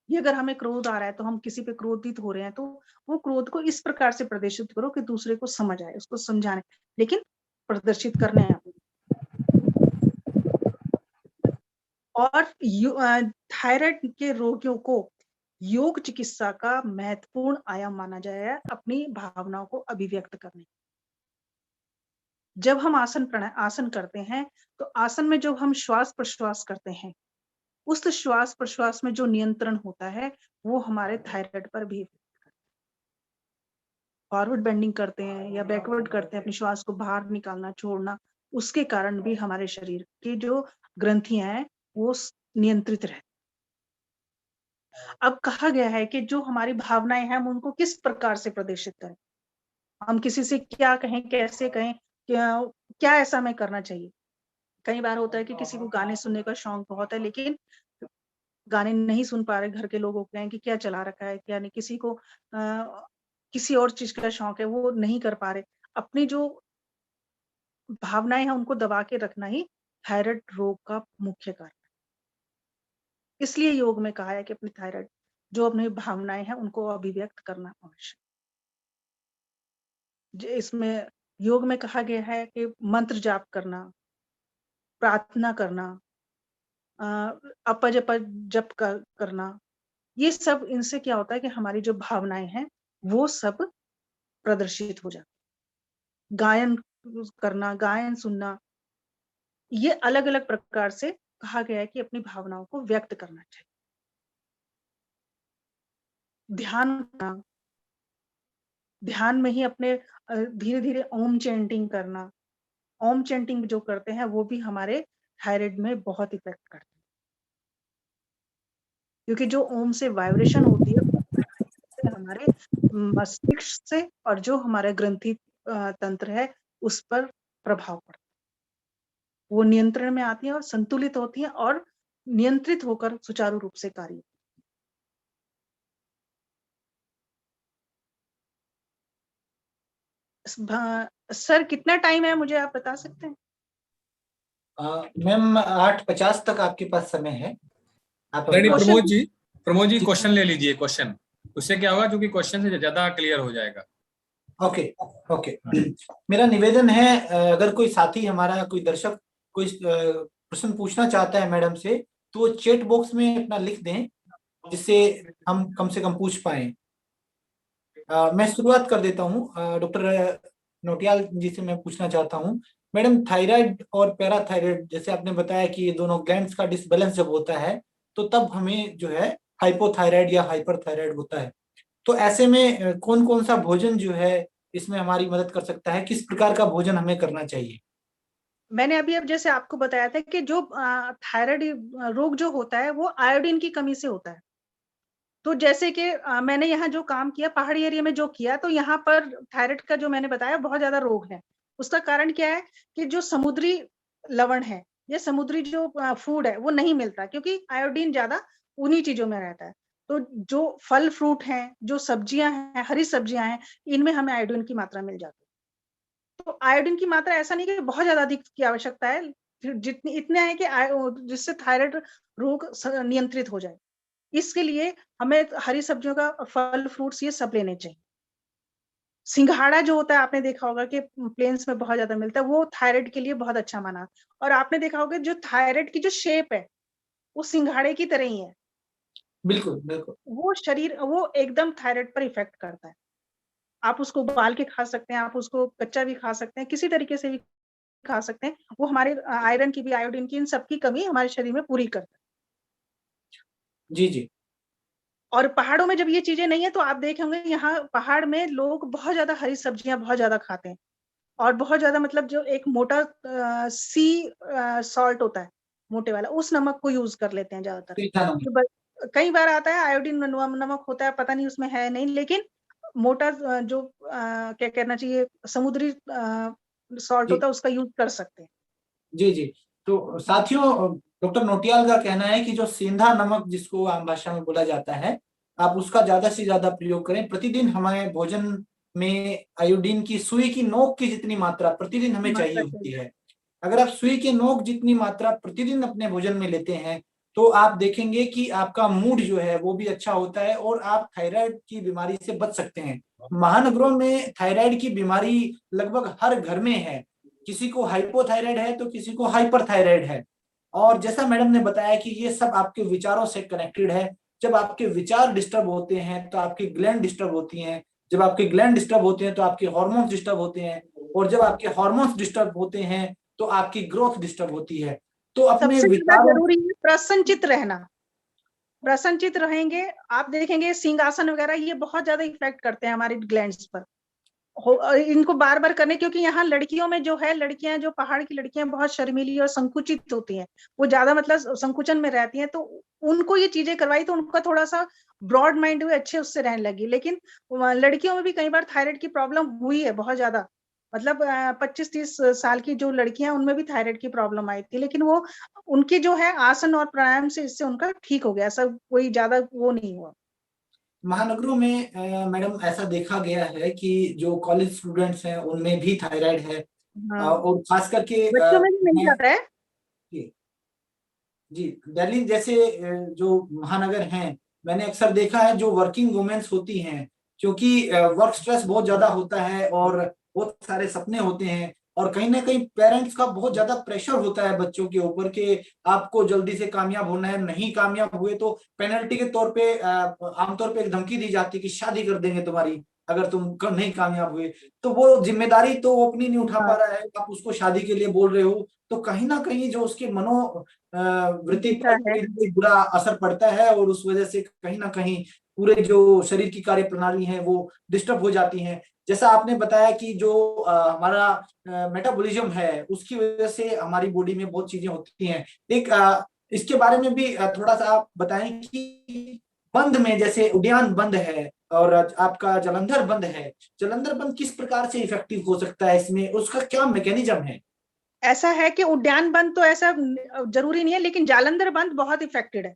ये अगर हमें क्रोध आ रहा है तो हम किसी पे क्रोधित हो रहे हैं, तो वो क्रोध को इस प्रकार से प्रदर्शित करो कि दूसरे को समझ आए, उसको समझाने, लेकिन प्रदर्शित करने हैं। और थायराइड के रोगियों को योग चिकित्सा का महत्वपूर्ण आयाम माना जाए अपनी भावनाओं को अभिव्यक्त करने। जब हम आसन करते हैं, तो आसन में जब हम श्वास प्रश्वास करते हैं, उस श्वास प्रश्वास में जो नियंत्रण होता है वो हमारे थायराइड पर भी फॉरवर्ड बेंडिंग करते हैं या बैकवर्ड करते हैं, अपनी श्वास को बाहर निकालना छोड़ना, उसके कारण भी हमारे शरीर की जो ग्रंथियां हैं वो नियंत्रित रहती। अब कहा गया है कि जो हमारी भावनाएं हैं हम उनको किस प्रकार से प्रदर्शित करें, हम किसी से क्या कहें, कैसे कहें, क्या ऐसा हमें करना चाहिए। कई बार होता है कि किसी को गाने सुनने का शौक बहुत है, लेकिन गाने नहीं सुन पा रहे, घर के लोगों को कहें कि क्या चला रखा है क्या नहीं, किसी को किसी और चीज का शौक है वो नहीं कर पा रहे। अपनी जो भावनाएं हैं उनको दबा के रखना ही थायराइड रोग का मुख्य कारण है। इसलिए योग में कहा है कि अपनी थायराइड जो अपनी भावनाएं हैं उनको अभिव्यक्त करना आवश्यक। इसमें योग में कहा गया है कि मंत्र जाप करना, प्रार्थना करना, अपजप जप करना, ये सब, इनसे क्या होता है कि हमारी जो भावनाएं हैं वो सब प्रदर्शित हो जाती। गायन करना, गायन सुनना, ये अलग अलग प्रकार से कहा गया है कि अपनी भावनाओं को व्यक्त करना चाहिए। ध्यान करना, ध्यान में ही अपने धीरे धीरे ओम चैंटिंग करना, ओम चैंटिंग जो करते हैं वो भी हमारे थायराइड में बहुत इफेक्ट करते हैं, क्योंकि जो ओम से वाइब्रेशन होती है हमारे मस्तिष्क से और जो हमारा ग्रंथि तंत्र है उस पर प्रभाव पड़ता है, वो नियंत्रण में आती है और संतुलित होती है और नियंत्रित होकर सुचारू रूप से कार्य। सर कितना टाइम है मुझे आप बता सकते हैं? मैम 8:50 तक आपके पास समय है। आप नहीं, क्वेश्चन प्रमोद जी क्वेश्चन ले लीजिए। क्वेश्चन उससे क्या होगा, क्योंकि क्वेश्चन से ज्यादा क्लियर हो जाएगा। Okay okay. मेरा निवेदन है, अगर कोई साथी हमारा, कोई दर्शक कोई प्रश्न पूछना चाहता है मैडम से, तो वो चैट बॉक्स में अपना लिख दें, जिससे हम कम से कम पूछ पाए। मैं शुरुआत कर देता हूँ। डॉक्टर नोटियाल जी से मैं पूछना चाहता हूँ, मैडम थायराइड और पैराथायराइड, जैसे आपने बताया कि ये दोनों ग्लैंड्स का डिसबैलेंस जब होता है तो तब हमें जो है हाइपोथायराइड या हाइपरथायराइड होता है। तो ऐसे में कौन कौन सा भोजन जो है इसमें हमारी मदद कर सकता है, किस प्रकार का भोजन हमें करना चाहिए? मैंने अभी अब जैसे आपको बताया था कि जो थायराइड रोग जो होता है वो आयोडीन की कमी से होता है। तो जैसे कि मैंने यहाँ जो काम किया पहाड़ी एरिया में जो किया, तो यहाँ पर थायराइड का जो मैंने बताया बहुत ज्यादा रोग है। उसका कारण क्या है कि जो समुद्री लवण है या समुद्री जो फूड है वो नहीं मिलता, क्योंकि आयोडीन ज्यादा उन्हीं चीजों में रहता है। तो जो फल फ्रूट हैं, जो सब्जियां हैं, हरी सब्जियां हैं, इनमें हमें आयोडीन की मात्रा मिल जाती है। तो आयोडीन की मात्रा ऐसा नहीं कि बहुत ज्यादा अधिक की आवश्यकता है, जितनी इतने है कि जिससे थायराइड रोग नियंत्रित हो जाए। इसके लिए हमें हरी सब्जियों का, फल फ्रूट्स ये सब लेने चाहिए। सिंघाड़ा जो होता है आपने देखा होगा कि प्लेन्स में बहुत ज्यादा मिलता है, वो थायराइड के लिए बहुत अच्छा माना। और आपने देखा होगा जो थायराइड की जो शेप है वो सिंघाड़े की तरह ही है। बिल्कुल बिल्कुल। वो शरीर वो एकदम थायराइड पर इफेक्ट करता है। आप उसको उबाल के खा सकते हैं, आप उसको कच्चा भी खा सकते हैं, किसी तरीके से भी खा सकते हैं। वो हमारे आयरन की भी, आयोडीन की, इन सबकी कमी हमारे शरीर में पूरी करता है। जी जी। और पहाड़ों में जब ये चीजें नहीं है तो आप देखेंगे यहाँ पहाड़ में लोग बहुत ज्यादा हरी सब्जियां बहुत ज्यादा खाते हैं। और बहुत ज्यादा मतलब जो एक मोटा सी सॉल्ट होता है, मोटे वाला, उस नमक को यूज कर लेते हैं ज्यादातर। मीठा नमक। कई बार आता है आयोडीन नमक होता है, पता नहीं उसमें है नहीं, लेकिन मोटा जो क्या कहना चाहिए, समुद्री सॉल्ट जी होता है, उसका यूज कर सकते हैं। जी जी। तो साथियों, डॉक्टर नौटियाल का कहना है कि जो सेंधा नमक जिसको आम भाषा में बोला जाता है, आप उसका ज्यादा से ज्यादा प्रयोग करें। प्रतिदिन हमारे भोजन में आयोडीन की सुई की नोक की जितनी मात्रा प्रतिदिन हमें चाहिए मात्रा होती चाहिए। है। अगर आप सुई के नोक जितनी मात्रा प्रतिदिन अपने भोजन में लेते हैं तो आप देखेंगे कि आपका मूड जो है वो भी अच्छा होता है और आप थायराइड की बीमारी से बच सकते हैं। महानगरों में थायराइड की बीमारी लगभग हर घर में है। किसी को हाइपोथायराइड है तो किसी को हाइपरथायराइड है। और जैसा मैडम ने बताया कि ये सब आपके विचारों से कनेक्टेड है। जब आपके विचार डिस्टर्ब होते हैं तो आपकी ग्लैंड डिस्टर्ब होती हैं। जब आपके ग्लैंड डिस्टर्ब होते हैं तो आपके हार्मोन्स डिस्टर्ब होते हैं। और जब आपके हार्मोन्स डिस्टर्ब होते हैं तो आपकी ग्रोथ डिस्टर्ब होती है। तो अपने सबसे ज्यादा विचारों। जरूरी है प्रसन्नचित रहना। प्रसन्नचित रहेंगे, आप देखेंगे सिंहासन वगैरह ये बहुत ज्यादा इफेक्ट करते हैं हमारे ग्लैंड्स पर। इनको बार बार करने, क्योंकि यहाँ लड़कियों में जो है, लड़कियां जो पहाड़ की लड़कियां बहुत शर्मीली और संकुचित होती हैं, वो ज्यादा मतलब संकुचन में रहती हैं, तो उनको ये चीजें करवाई तो उनका थोड़ा सा ब्रॉड माइंड हुए, अच्छे उससे रहने लगी। लेकिन लड़कियों में भी कई बार थायराइड की प्रॉब्लम हुई है बहुत ज्यादा। मतलब 25-30 साल की जो लड़कियां, उनमें भी थायराइड की प्रॉब्लम आई थी, लेकिन वो उनकी जो है आसन और प्राणायाम से इससे उनका ठीक हो गया, ऐसा कोई ज्यादा वो नहीं हुआ। महानगरों में मैडम ऐसा देखा गया है कि जो कॉलेज स्टूडेंट्स हैं उनमें भी थायराइड है। हाँ, और खास करके बच्चों में भी मिल मैं जाता है। जी जी, दिल्ली जैसे जो महानगर हैं, मैंने अक्सर देखा है जो वर्किंग वुमेन्स होती हैं, क्योंकि वर्क स्ट्रेस बहुत ज्यादा होता है और बहुत सारे सपने होते हैं और कहीं ना कहीं पेरेंट्स का बहुत ज्यादा प्रेशर होता है बच्चों के ऊपर कि आपको जल्दी से कामयाब होना है। नहीं कामयाब हुए तो पेनल्टी के तौर पे आमतौर पे एक धमकी दी जाती है कि शादी कर देंगे तुम्हारी, अगर तुम नहीं कामयाब हुए। तो वो जिम्मेदारी तो वो अपनी नहीं उठा हाँ, पा रहा है, आप उसको शादी के लिए बोल रहे हो, तो कहीं ना कहीं जो उसके मनो वृत्ति मिलता पर है। कोई ना कोई बुरा असर पड़ता है और उस वजह से कहीं ना कहीं पूरे जो शरीर की कार्य प्रणाली है वो डिस्टर्ब हो जाती हैं। जैसा आपने बताया कि जो हमारा मेटाबॉलिज्म है उसकी वजह से हमारी बॉडी में बहुत चीजें होती हैं। एक इसके बारे में भी थोड़ा सा आप बताएं कि बंद में जैसे उद्यान बंद है और आपका जालंधर बंद है, जालंधर बंद किस प्रकार से इफेक्टिव हो सकता है, इसमें उसका क्या मैकेनिज्म है? ऐसा है कि उद्यान बंद तो ऐसा जरूरी नहीं है, लेकिन जालंधर बंद बहुत इफेक्टेड है।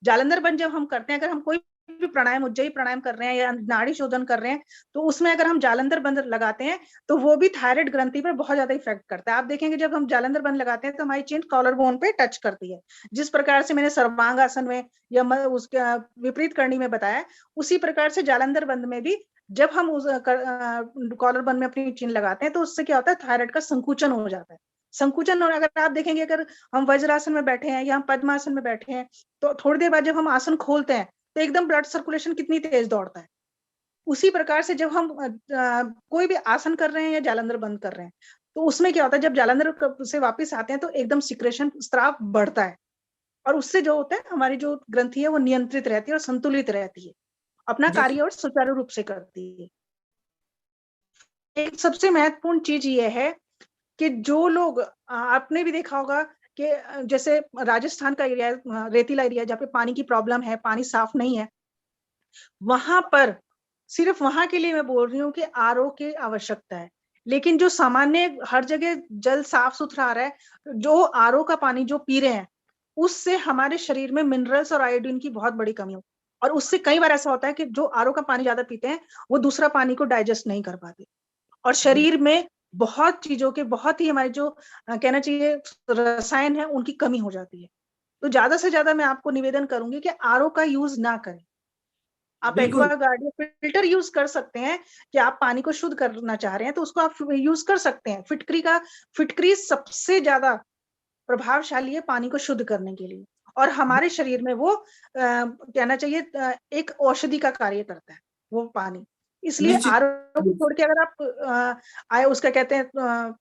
जालंधर बंद जब हम करते हैं, अगर हम कोई भी प्राणायाम, उज्जयी प्राणायाम कर रहे हैं या नाड़ी शोधन कर रहे हैं, तो उसमें अगर हम जालंधर बंद लगाते हैं तो वो भी थायराइड ग्रंथि पर बहुत ज्यादा इफेक्ट करता है। आप देखेंगे जब हम जालंधर बंद लगाते हैं तो हमारी चेन कॉलर बोन पे टच करती है। जिस प्रकार से मैंने सर्वांग आसन में या उसके विपरीत करनी में बताया, उसी प्रकार से जालंधर बंद में भी जब हम उस कॉलर बंद में अपनी चेन लगाते हैं तो उससे क्या होता है, थायराइड का संकुचन हो जाता है। संकुचन, और अगर आप देखेंगे अगर हम वज्रासन में बैठे हैं या हम पद्मासन में बैठे हैं, तो थोड़ी देर बाद जब हम आसन खोलते हैं तो एकदम ब्लड सर्कुलेशन कितनी तेज दौड़ता है। उसी प्रकार से जब हम कोई भी आसन कर रहे हैं या जालंधर बंद कर रहे हैं, तो उसमें क्या होता है, जब जालंधर से वापस आते हैं तो एकदम सिक्रेशन, स्राव बढ़ता है। और उससे जो होता है, हमारी जो ग्रंथि है वो नियंत्रित रहती है और संतुलित रहती है, अपना जी कार्य और सुचारू रूप से करती है। एक सबसे महत्वपूर्ण चीज ये है कि जो लोग, आपने भी देखा होगा कि जैसे राजस्थान का एरिया, रेतीला एरिया, जहाँ पे पानी की प्रॉब्लम है, पानी साफ नहीं है, वहां पर सिर्फ वहां के लिए मैं बोल रही हूँ कि आरओ की आवश्यकता है। लेकिन जो सामान्य हर जगह जल साफ सुथरा आ रहा है, जो आरओ का पानी जो पी रहे हैं, उससे हमारे शरीर में मिनरल्स और आयोडीन की बहुत बड़ी कमी हो। और उससे कई बार ऐसा होता है कि जो आरओ का पानी ज्यादा पीते हैं वो दूसरा पानी को डाइजेस्ट नहीं कर पाते, और जी शरीर में बहुत चीजों के, बहुत ही हमारे जो कहना चाहिए रसायन है, उनकी कमी हो जाती है। तो ज्यादा से ज्यादा मैं आपको निवेदन करूंगी कि आरओ का यूज ना करें। आप बिल्कुल। एक्वागार्ड या फिल्टर यूज कर सकते हैं कि आप पानी को शुद्ध करना चाह रहे हैं तो उसको आप यूज कर सकते हैं। फिटकरी सबसे ज्यादा प्रभावशाली है पानी को शुद्ध करने के लिए, और हमारे शरीर में वो कहना चाहिए एक औषधि का कार्य करता है वो पानी। इसलिए निश्चित। आरओ को छोड़ के अगर आप आए उसका कहते हैं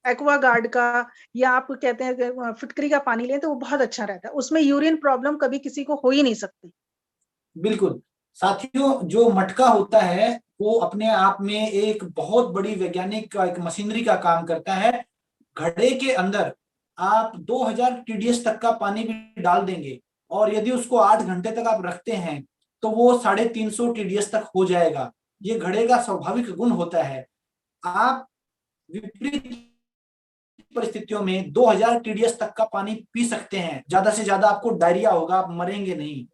एक्वागार्ड का, या आप कहते हैं फिटकरी का पानी लें तो वो बहुत अच्छा रहता है। उसमें यूरिन प्रॉब्लम कभी किसी को हो ही नहीं सकती। बिल्कुल साथियों, जो मटका होता है वो अपने आप में एक बहुत बड़ी वैज्ञानिक का एक मशीनरी का काम करता है। घड़े के अंदर आप 2000 TDS तक का पानी भी डाल देंगे और यदि उसको 8 घंटे तक आप रखते हैं तो वो 350 TDS तक हो जाएगा। ये घड़े का स्वाभाविक गुण होता है। आप विपरीत परिस्थितियों में 2000 TDS तक का पानी पी सकते हैं, ज्यादा से ज्यादा आपको डायरिया होगा, आप मरेंगे नहीं।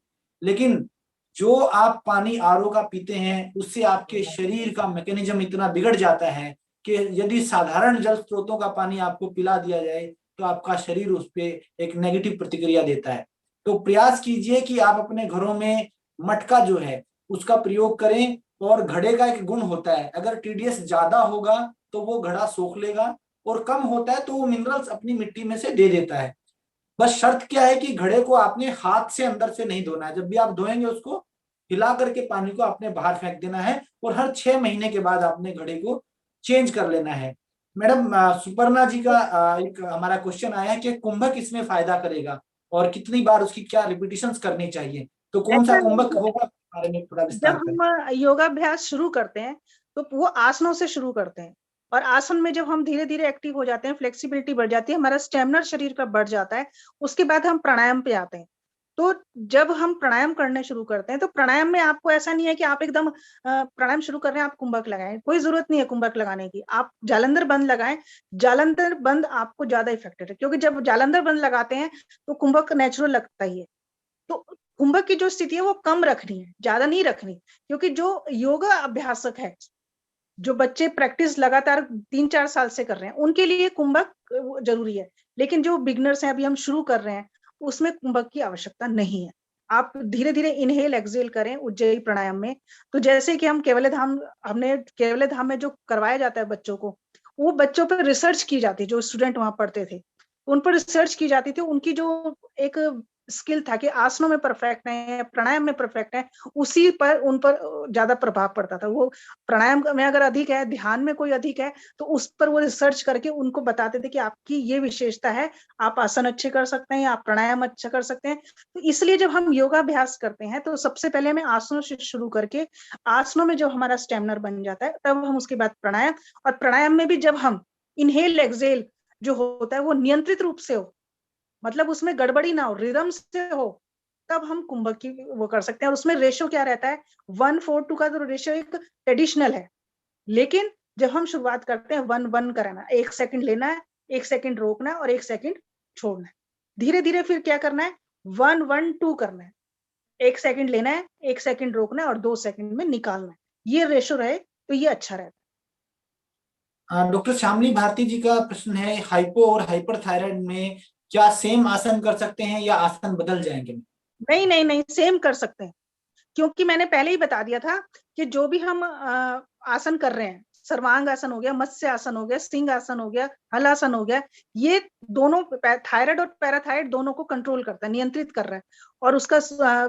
लेकिन जो आप पानी आरओ का पीते हैं उससे आपके शरीर का मैकेनिज्म इतना बिगड़ जाता है कि यदि साधारण जल स्रोतों का पानी आपको पिला दिया जाए तो आपका शरीर उस पर एक नेगेटिव प्रतिक्रिया देता है। तो प्रयास कीजिए कि आप अपने घरों में मटका जो है उसका प्रयोग करें। और घड़े का एक गुण होता है, अगर टीडीएस ज्यादा होगा तो वो घड़ा सोख लेगा और कम होता है तो वो मिनरल्स अपनी मिट्टी में से दे देता है। बस शर्त क्या है कि घड़े को आपने हाथ से अंदर से नहीं धोना है। जब भी आप धोएंगे उसको हिला करके पानी को आपने बाहर फेंक देना है और हर 6 महीने के बाद आपने घड़े को चेंज कर लेना है। मैडम सुपर्णा जी का एक हमारा क्वेश्चन आया है कि कुंभक इसमें फायदा करेगा और कितनी बार उसकी क्या रिपीटिशंस करनी चाहिए, तो कौन सा ऐसा कुंभक होगा बारे में थोड़ा जब विस्तार करें। हम योगाभ्यास शुरू करते हैं तो वो आसनों से शुरू करते हैं, और आसन में जब हम धीरे धीरे एक्टिव हो जाते हैं, फ्लेक्सिबिलिटी बढ़ जाती है, हमारा स्टेमिना शरीर का बढ़ जाता है, उसके बाद हम प्राणायाम पे आते हैं। तो जब हम प्राणायाम करने शुरू करते हैं तो प्राणायाम में आपको ऐसा नहीं है कि आप एकदम प्राणायाम शुरू कर रहे हैं आप कुंभक लगाएं, कोई जरूरत नहीं है कुंभक लगाने की। आप जालंधर बंद लगाएं, जालंधर बंद आपको ज्यादा इफेक्टिव है, क्योंकि जब जालंधर बंद लगाते हैं तो कुंभक नेचुरल लगता ही है। तो कुंभक की जो स्थिति है वो कम रखनी है, ज्यादा नहीं रखनी, क्योंकि जो योगा अभ्यासक है, जो बच्चे प्रैक्टिस लगातार 3-4 साल से कर रहे हैं उनके लिए कुंभक जरूरी है। लेकिन जो बिगनर्स हैं, अभी हम शुरू कर रहे हैं, उसमें कुंभक की आवश्यकता नहीं है। आप धीरे धीरे इनहेल एक्सेल करें उज्जयी प्राणायाम में। तो जैसे कि हमने केवल धाम में जो करवाया जाता है बच्चों को, वो बच्चों पर रिसर्च की जाती है, जो स्टूडेंट वहां पढ़ते थे उन पर रिसर्च की जाती थी। उनकी जो एक स्किल था कि आसनों में परफेक्ट है, प्राणायाम में परफेक्ट है, उसी पर उन पर ज्यादा प्रभाव पड़ता था। वो प्राणायाम में अगर अधिक है, ध्यान में कोई अधिक है, तो उस पर वो रिसर्च करके उनको बताते थे कि आपकी ये विशेषता है, आप आसन अच्छे कर सकते हैं, आप प्राणायाम अच्छा कर सकते हैं। तो इसलिए जब हम योगाभ्यास करते हैं तो सबसे पहले हमें आसनों से शुरू करके, आसनों में जब हमारा स्टेमिना बन जाता है तब हम उसके बाद प्राणायाम, और प्राणायाम में भी जब हम इनहेल एक्सेल जो होता है वो नियंत्रित रूप से हो, मतलब उसमें गड़बड़ी ना हो, रिदम से हो, तब हम कुंभक की वो कर सकते हैं। और उसमें रेशो क्या रहता है, 1:4:2 का तो रेशो एक ट्रेडिशनल है। लेकिन जब हम शुरुआत करते हैं 1:1 कराना, 1 सेकंड लेना है, 1 सेकंड रोकना है और 1 सेकंड छोड़ना है। धीरे धीरे फिर क्या करना है, 1:1:2 करना है, 1 सेकंड लेना है, 1 सेकंड रोकना है और 2 सेकंड में निकालना है। ये रेशो रहे तो ये अच्छा रहता डॉक्टर श्यामली भारती जी का प्रश्न है, हाइपो और हाइपरथायराइड में क्या सेम आसन कर सकते हैं या आसन बदल जाएंगे? है। नहीं नहीं नहीं, सेम कर सकते हैं, क्योंकि मैंने पहले ही बता दिया था कि जो भी हम आसन कर रहे हैं, सर्वांग आसन हो गया, मत्स्य आसन हो गया, सिंह आसन हो गया, हलासन हो गया, ये दोनों थायराइड और पैराथायराइड दोनों को कंट्रोल करता है, नियंत्रित कर रहा है, और उसका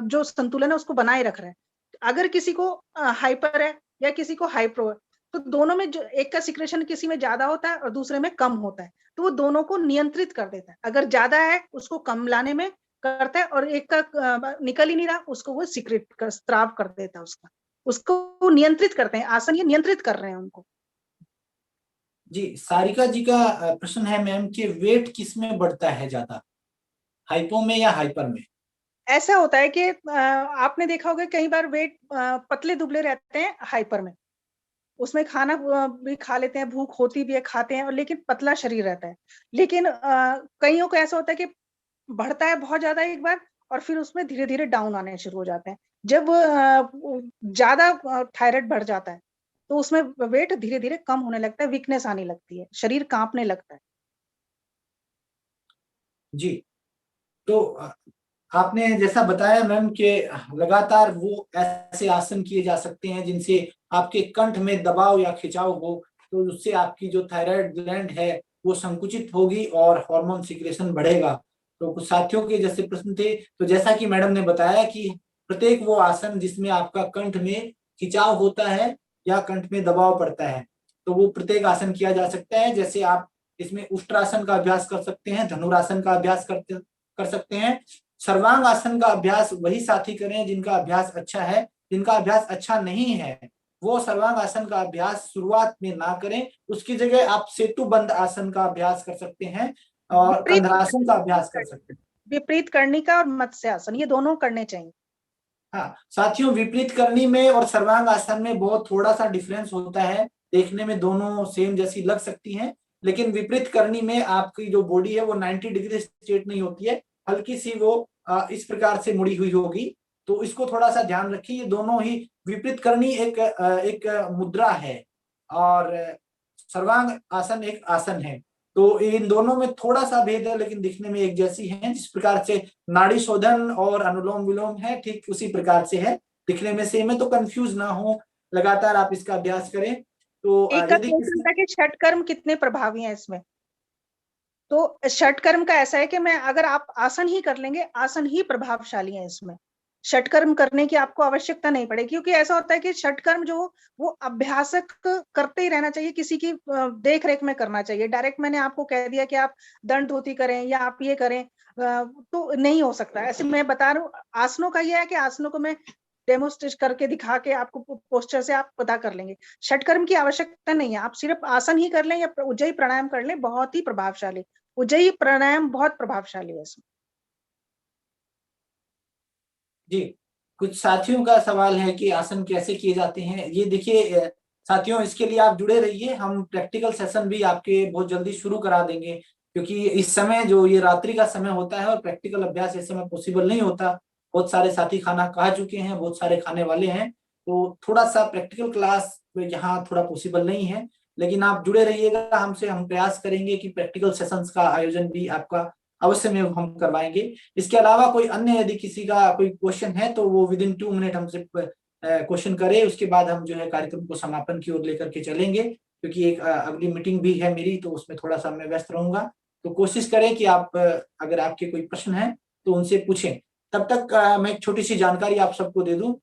जो संतुलन है उसको बनाए रख रहा है। अगर किसी को हाइपर है या किसी को हाइप्रो है, तो दोनों में जो एक का सिक्रेशन किसी में ज्यादा होता है और दूसरे में कम होता है, तो वो दोनों को नियंत्रित कर देता है। अगर ज्यादा है उसको कम लाने में करता है, और एक का निकल ही नहीं रहा उसको वो सीक्रेट कर, स्त्राव कर देता है, उसको नियंत्रित करते हैं। आसन ये नियंत्रित कर रहे हैं उनको। जी, सारिका जी का प्रश्न है मैम कि वेट किस में बढ़ता है ज्यादा, हाइपो में या हाइपर में? ऐसा होता है कि आपने देखा होगा कई बार वेट पतले दुबले रहते हैं हाइपर में, उसमें खाना भी खा लेते हैं, भूख होती भी है, खाते हैं, और लेकिन पतला शरीर रहता है। लेकिन कईयों को ऐसा होता है कि बढ़ता है बहुत ज्यादा एक बार, और फिर उसमें धीरे धीरे डाउन आने शुरू हो जाते हैं। जब ज्यादा थायराइड बढ़ जाता है तो उसमें वेट धीरे धीरे कम होने लगता है, वीकनेस आने लगती है, शरीर कांपने लगता है। जी, तो आपने जैसा बताया मैम कि लगातार वो ऐसे आसन किए जा सकते हैं जिनसे आपके कंठ में दबाव या खिंचाव हो, तो उससे आपकी जो थायराइड ग्लैंड है वो संकुचित होगी और हार्मोन सिक्रेशन बढ़ेगा। तो कुछ साथियों के जैसे प्रश्न थे, तो जैसा कि मैडम ने बताया कि प्रत्येक वो आसन जिसमें आपका कंठ में खिंचाव होता है या कंठ में दबाव पड़ता है, तो वो प्रत्येक आसन किया जा सकता है। जैसे आप इसमें उष्ट्रासन का अभ्यास कर सकते हैं, धनुरासन का अभ्यास कर सकते हैं। सर्वांग आसन का अभ्यास वही साथी करें जिनका अभ्यास अच्छा है। जिनका अभ्यास अच्छा नहीं है वो सर्वांग आसन का अभ्यास शुरुआत में ना करें, उसकी जगह आप सेतु बंद आसन का अभ्यास कर सकते हैं और विपरीत कंधरासन का अभ्यास कर सकते हैं। विपरीत कर्णिका और मत्स्यासन, ये दोनों करने चाहिए। हाँ साथियों, विपरीत करनी में और सर्वांग आसन में बहुत थोड़ा सा डिफरेंस होता है। देखने में दोनों सेम जैसी लग सकती हैं, लेकिन विपरीत करनी में आपकी जो बॉडी है वो 90 डिग्री स्ट्रेट नहीं होती है, हल्की सी वो इस प्रकार से मुड़ी हुई होगी। तो इसको थोड़ा सा ध्यान रखिए। ये दोनों ही विपरीत करनी एक मुद्रा है और सर्वांग आसन एक आसन है। तो इन दोनों में थोड़ा सा भेद है, लेकिन दिखने में एक जैसी है। जिस प्रकार से नाड़ी शोधन और अनुलोम विलोम है, ठीक उसी प्रकार से है, दिखने में सेम है। तो कंफ्यूज ना हो, लगातार आप इसका अभ्यास करें। तो एक का यदि क्वेश्चन था कि षटकर्म कितने प्रभावी हैं इसमें। तो षटकर्म का ऐसा है कि मैं अगर आप आसन ही कर लेंगे, आसन ही प्रभावशाली है इसमें, षटकर्म करने की आपको आवश्यकता नहीं पड़ेगी। क्योंकि ऐसा होता है कि षटकर्म जो वो अभ्यासक करते ही रहना चाहिए, किसी की देख रेख में करना चाहिए। डायरेक्ट मैंने आपको कह दिया कि आप दंड धोती करें या आप ये करें, तो नहीं हो सकता। ऐसे मैं बता रहा हूँ, आसनों का ये है कि आसनों को मैं डेमोस्ट्रेट करके दिखा के आपको पोस्टर से आप पता कर लेंगे। षटकर्म की आवश्यकता नहीं है, आप सिर्फ आसन ही कर लें या उज्जयी प्राणायाम कर लें, बहुत ही प्रभावशाली। उज्जयी प्राणायाम बहुत प्रभावशाली है इसमें। जी, कुछ साथियों का सवाल है कि आसन कैसे किए जाते हैं। ये देखिए साथियों, इसके लिए आप जुड़े रहिए। हम प्रैक्टिकल सेशन भी आपके बहुत जल्दी शुरू करा देंगे, क्योंकि इस समय जो ये रात्रि का समय होता है और प्रैक्टिकल अभ्यास इस समय पॉसिबल नहीं होता। बहुत सारे साथी खाना खा चुके हैं, बहुत सारे खाने वाले हैं, तो थोड़ा सा प्रैक्टिकल क्लास यहाँ थोड़ा पॉसिबल नहीं है। लेकिन आप जुड़े रहिएगा हमसे, हम प्रयास करेंगे कि प्रैक्टिकल सेशंस का आयोजन भी आपका अवश्य में हम करवाएंगे। इसके अलावा कोई अन्य यदि किसी का कोई क्वेश्चन है तो वो विदिन 2 मिनट हमसे क्वेश्चन करे, उसके बाद हम जो है कार्यक्रम को समापन की ओर लेकर के चलेंगे। क्योंकि एक अगली मीटिंग भी है मेरी, तो उसमें थोड़ा सा मैं व्यस्त रहूंगा। तो कोशिश करें कि आप अगर आपके कोई प्रश्न है तो उनसे पूछें। तब तक मैं एक छोटी सी जानकारी आप सबको दे दूं।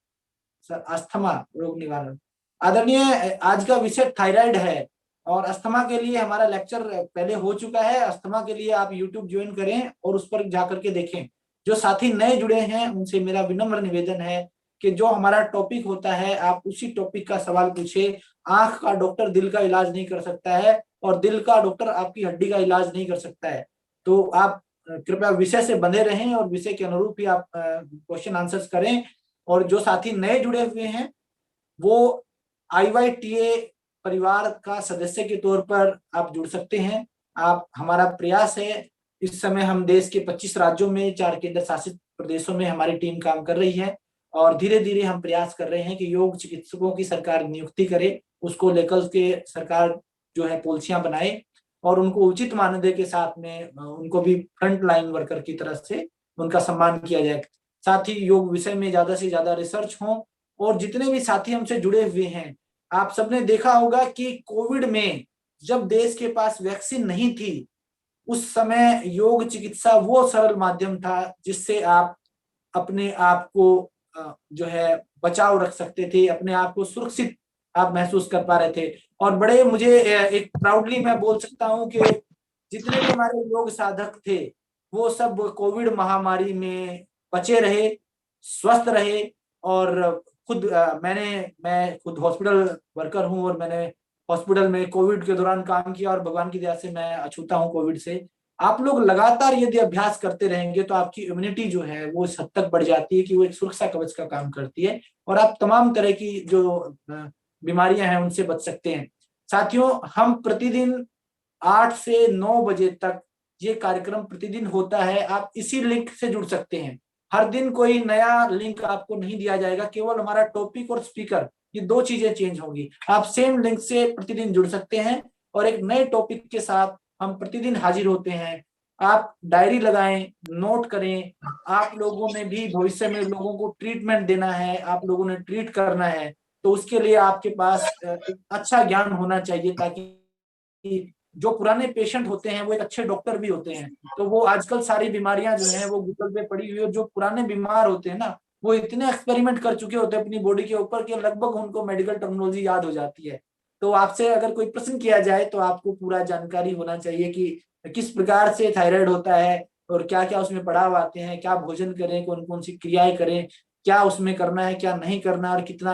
सर, अस्थमा रोग निवारण, आदरणीय, आज का विषय थायराइड है और अस्थमा के लिए हमारा लेक्चर पहले हो चुका है। अस्थमा के लिए आप यूट्यूब ज्वाइन करें और उस पर जाकर के देखें। जो साथी नए जुड़े हैं उनसे मेरा विनम्र निवेदन है कि जो हमारा टॉपिक होता है आप उसी टॉपिक का सवाल पूछे। आंख का डॉक्टर दिल का इलाज नहीं कर सकता है और दिल का डॉक्टर आपकी हड्डी का इलाज नहीं कर सकता है। तो आप कृपया विषय से बंधे रहें और विषय के अनुरूप ही आप क्वेश्चन आंसर्स करें। और जो साथी नए जुड़े हुए हैं वो IYTA परिवार का सदस्य के तौर पर आप जुड़ सकते हैं। आप, हमारा प्रयास है, इस समय हम देश के 25 राज्यों में 4 केंद्र शासित प्रदेशों में हमारी टीम काम कर रही है और धीरे धीरे हम प्रयास कर रहे हैं कि योग चिकित्सकों की सरकार नियुक्ति करे, उसको लेकर के सरकार जो है पॉलिसियां बनाए और उनको उचित मानदेय के साथ में उनको भी फ्रंट लाइन वर्कर की तरह से उनका सम्मान किया जाए। साथ ही योग विषय में ज्यादा से ज्यादा रिसर्च हो। और जितने भी साथी हमसे जुड़े हुए हैं, आप सबने देखा होगा कि कोविड में जब देश के पास वैक्सीन नहीं थी, उस समय योग चिकित्सा वो सरल माध्यम था जिससे आप अपने आप को जो है बचाव रख सकते थे, अपने आप को सुरक्षित आप महसूस कर पा रहे थे। और बड़े मुझे एक प्राउडली मैं बोल सकता हूं कि जितने भी हमारे योग साधक थे वो सब कोविड महामारी में बचे रहे, स्वस्थ रहे। और खुद मैं खुद हॉस्पिटल वर्कर हूं और मैंने हॉस्पिटल में कोविड के दौरान काम किया और भगवान की दया से मैं अछूता हूं कोविड से। आप लोग लगातार यदि अभ्यास करते रहेंगे तो आपकी इम्यूनिटी जो है वो इस हद तक बढ़ जाती है कि वो एक सुरक्षा कवच का काम करती है और आप तमाम तरह की जो बीमारियां हैं उनसे बच सकते हैं। साथियों, हम प्रतिदिन 8 से 9 बजे तक ये कार्यक्रम प्रतिदिन होता है। आप इसी लिंक से जुड़ सकते हैं। हर दिन कोई नया लिंक आपको नहीं दिया जाएगा, केवल हमारा टॉपिक और स्पीकर, ये 2 चीजें चेंज होंगी। आप सेम लिंक से प्रतिदिन जुड़ सकते हैं और एक नए टॉपिक के साथ हम प्रतिदिन हाजिर होते हैं। आप डायरी लगाएं, नोट करें। आप लोगों ने भी भविष्य में लोगों को ट्रीटमेंट देना है, आप लोगों ने ट्रीट करना है, तो उसके लिए आपके पास एक अच्छा ज्ञान होना चाहिए, ताकि जो पुराने पेशेंट होते हैं वो एक अच्छे डॉक्टर भी होते हैं। तो वो आजकल सारी बीमारियां जो हैं वो गूगल पे पड़ी हुई है। जो पुराने बीमार होते हैं ना, वो इतने एक्सपेरिमेंट कर चुके होते हैं अपनी बॉडी के ऊपर कि लगभग उनको मेडिकल टर्मिनोलॉजी याद हो जाती है। तो आपसे अगर कोई प्रश्न किया जाए तो आपको पूरा जानकारी होना चाहिए कि किस प्रकार से थायराइड होता है और क्या क्या उसमें पड़ाव आते हैं, क्या भोजन करें, कौन कौन सी क्रियाएं करें, क्या उसमें करना है क्या नहीं करना, और कितना